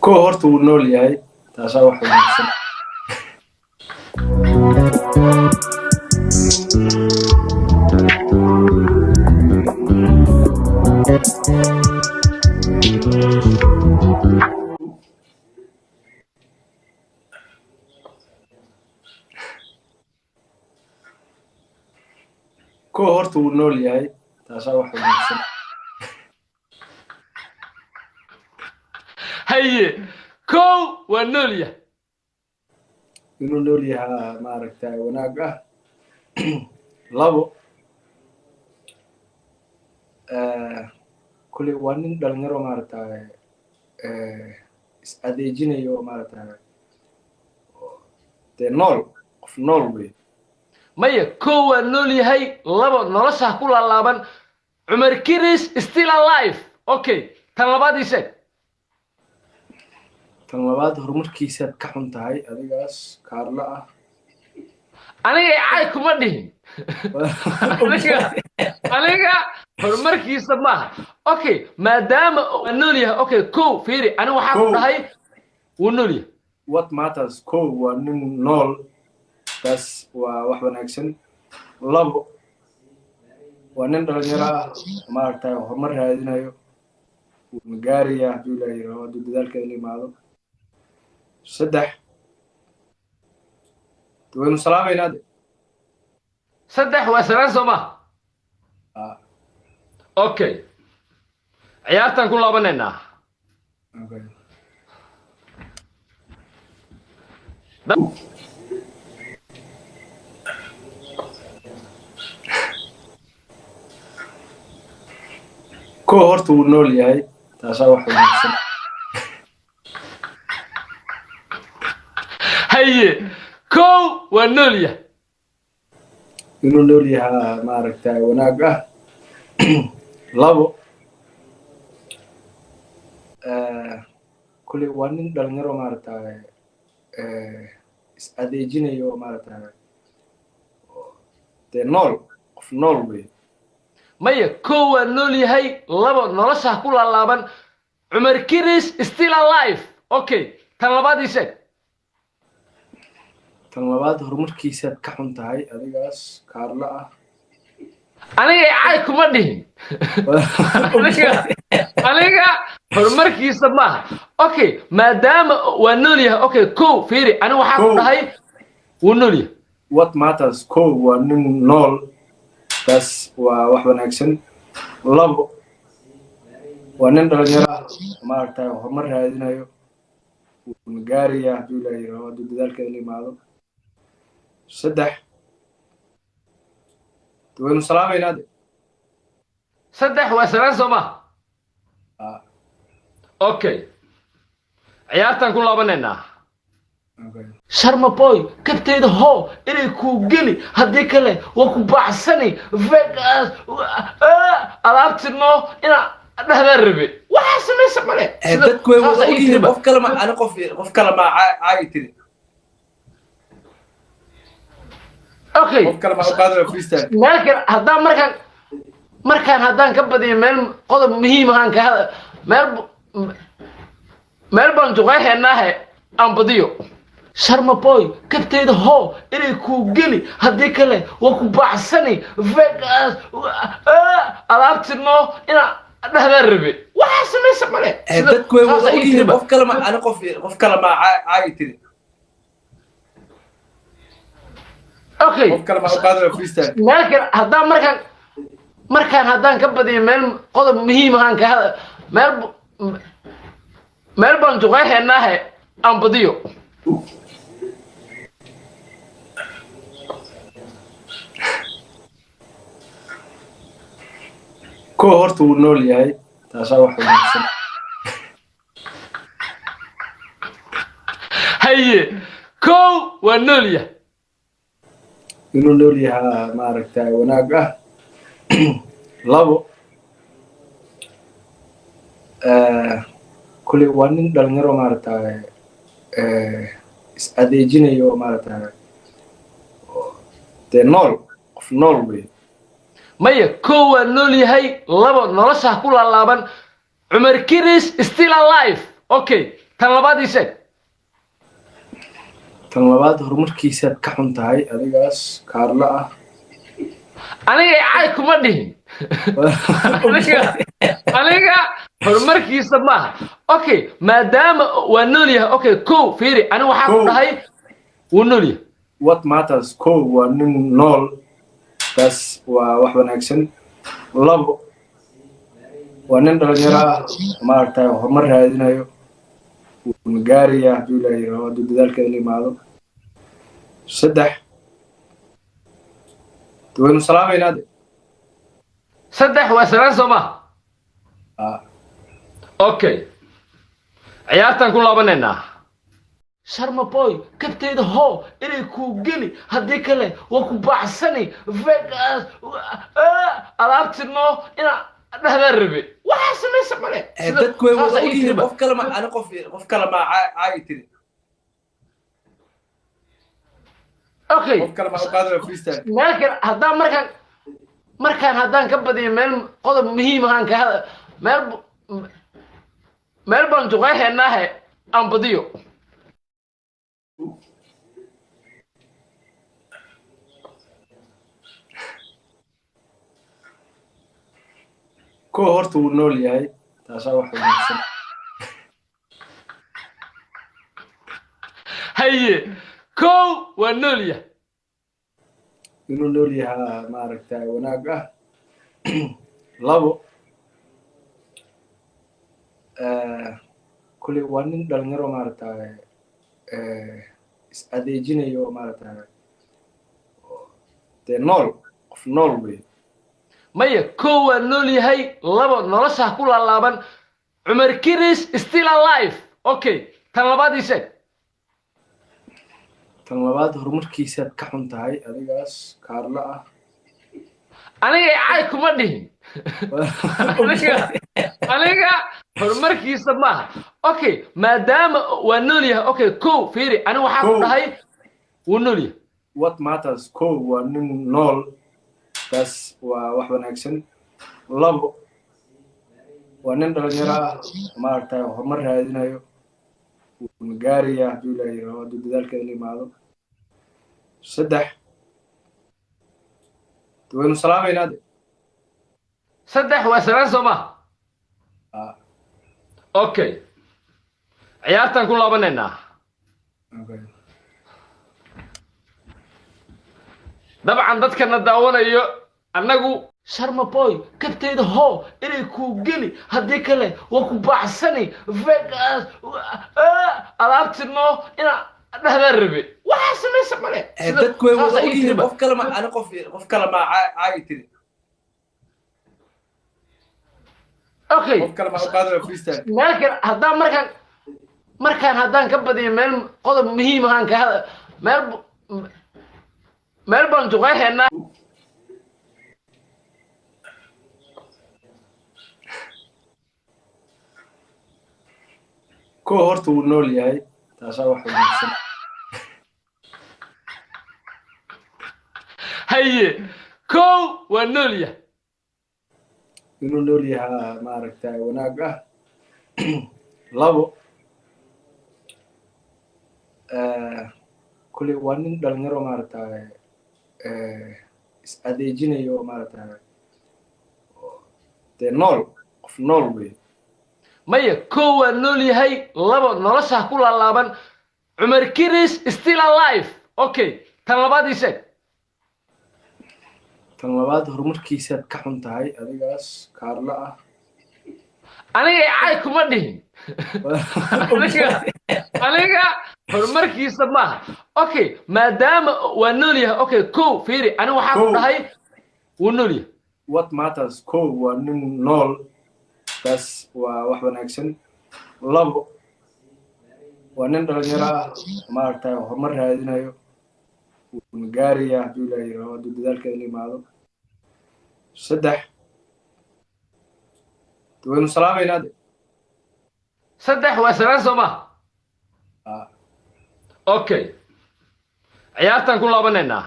كو هورتو نول ياهي تاسا wax wanaagsan كو هورتو نول ياهي تاسا wax wanaagsan هي كو ونوليا inuu nool yahaa maaragtay wanaag ah labo kulli waa nin dhalinyaro maaragtay is adeejinayo maaragtay dee nool qof nool wey مايا كو ونوليا هي لبا نولشها كلها لابن عمر كيريس still alive اوكي تنلبادي شيء tan labaad horumarkiisaad ka xun tahay adigaas kaarla ah انا عاي كما دهين انا هرمركيسا maaha اوكي maadaama ونوليا اوكي كو فيري انا waxaan ku dhahay ونوليا what matters ko waa nin nool taas waa wax wanaagsan labo waa nin dhalinyaro ah maaragtay horumar raadinayo wuu gaaraya hadduu ilaahay rabo hadduu dadaalkeeda la imaado saddex waynu salaamaynaa de saddex waa salaan soo maaha اوكي ciyaartan ku laabanaynaa okay ko horta wuu nool yahay taasaa wax wanaagsan هي كو ونوليا inuu nool yahaa maaragtay wanaag ah labo kulli waa nin dhalinyaro maaragtay is adeejinayo maaragtay dee nool qof nool wey مايا كو ونوليا هي لبا نولشها كلها لابن عمر كيريس still alive اوكي تنلبادي شيء tan labaad horumarkiisaad ka xun tahay adigaas kaarla ah انا عاي كما دهين انا هرمركيسا maaha اوكي maadaama ونوليا اوكي كو فيري انا waxaan ku dhahay ونوليا what matters ko waa nin nool taas waa wax wanaagsan labo waa nin dhalinyaro ah maaragtay horumar raadinayo wuu gaaraya hadduu ilaahay rabo hadduu dadaalkeeda la imaado saddex waynu salaamaynaa de saddex waa salaan soo maaha اوكي ciyaartan ku laabanaynaa okay sharma boy kabteeda ho inay ku geli haddii kale waa ku baacsani vegas alaabtino ina dhahdaa rabe waxaa samaysa male dadku way wada ogyihiin qof kale ma ana qof kale ma caagi tiri اوكي qof kale ma qaadaya freestyle laakiin haddaan markaan haddaan ka badiyo meel qodob muhiim ahaan ka meel baan juqayhaynaahe aan badiyo sharma boy kabteeda ho inay ku geli haddii kale waa ku baacsani vegas alaabtino ina dhahdaa rabe waxaa samaysa male dadku way wada ogyihiin qof kale ma ana qof kale ma caagi tiri اوكي qof kale ma qaadaya freestyle laakiin haddaan markaan haddaan ka badiyo meel qodob muhiim ahaan ka meel baan juqayhaynaahe aan badiyo ko horta wuu nool yahay taasaa wax wanaagsan هي كو ونوليا inuu nool yahaa maaragtay wanaag ah labo kulli waa nin dhalinyaro maaragtay is adeejinayo maaragtay dee nool qof nool wey مايا كو ونوليا هي لبا نولشها كلها لابن عمر كيريس still alive اوكي tan labaad ii sheeg. tan labaad horumarkiisaad ka xun tahay adigaas kaarla ah. aniga cay kuma dhihin. aniga horumarkiisa maaha. Okay, maadaama waa nool yahay. Okay, kow fiiri aniga waxaan ku dhahay wuu nool yahay. what matters kow waa nin nool, taas waa wax wanaagsan. labo waa nin dhalinyaro ah maaragtay horumar raadinayo, wuuna gaaraya hadduu ilaahay rabo, hadduu dadaalkeeda la imaado. saddex waynu salaamaynaa de. saddex waa salaan soo maaha. Okay, ciyaartaan ku laabanaynaa. sharma boy kabteeda hoo inay kuu geli, haddii kale waa ku baacsani. vegas alaabtino inaa dhahdaa rabe waxaa samaysa male. dadku way wada ogyihiin, qof kale ma ani qof kale ma caayi tiri. Okay, qof kale ma u qaadaya freestyle. meelkan haddaan markaan haddaan ka badiyo meel qodob muhiim ahaan ka hada meel baan duqeeheennaahe aan badiyo. kow horta wuu nool yahay, taasaa wax wanaagsan. haye kow waa nool yahay. inuu nool yahaa maaragtay wanaag ah. labo kuley waa nin dhalinyaro maaragtay is adeejinayo maaragtay dee nool, qof nool wey. maya kow waa nool yahay. labo nolosha ku laalaaban. cumar kiris still alive. Okay, tan labaad ii sheeg. tan labaad horumarkiisaad ka xun tahay adigaas kaarla ah. aniga cay kuma dhihin. aniga horumarkiisa maaha. Okay, maadaama waa nool yahay. Okay, kow fiiri aniga waxaan ku dhahay wuu nool yahay. what matters kow waa nin nool, taas waa wax wanaagsan. labo waa nin dhalinyaro ah maaragtay horumar raadinayo, wuuna gaaraya hadduu ilaahay rabo, hadduu dadaalkeeda la imaado. saddex waynu salaamaynaa de. saddex waa salaan soo maaha. Okay, ciyaartaan ku laabanaynaa. dabcan dadkana daawanayo annagu sharma boy kabteeda hoo inay kuu geli, haddii kale waa ku baacsani. vegas alaabtino inaa dhahdaa rabe waxaa samaysa male. dadku way wada ogyihiin, qof kale ma ani qof kale ma caayi tiri. Okay, qof kale ma u qaadaya freestyle. meelkan haddaan markaan haddaan ka badiyo meel qodob muhiim ahaan ka hada meel baan duqeeheennaa. kow horta wuu nool yahay, taasaa wax wanaagsan. haye kow waa nool yahay. inuu nool yahaa maaragtay wanaag ah. labo kuley waa nin dhalinyaro maaragtay is adeejinayo maaragtay dee nool, qof nool wey. maya kow waa nool yahay. labo nolosha ku laalaaban. cumar kiris still alive. Okay, tan labaad ii sheeg. tan labaad horumarkiisaad ka xun tahay adigaas kaarla ah. aniga cay kuma dhihin. aniga horumarkiisa maaha. Okay, maadaama waa nool yahay. Okay, kow fiiri aniga waxaan ku dhahay wuu nool yahay. what matters kow waa nin nool, taas waa wax wanaagsan. labo waa nin dhalinyaro ah maaragtay horumar raadinayo, wuuna gaaraya hadduu ilaahay rabo, hadduu dadaalkeeda la imaado. saddex waynu salaamaynaa de. saddex waa salaan soo maaha. Okay, ciyaartaan ku laabanaynaa.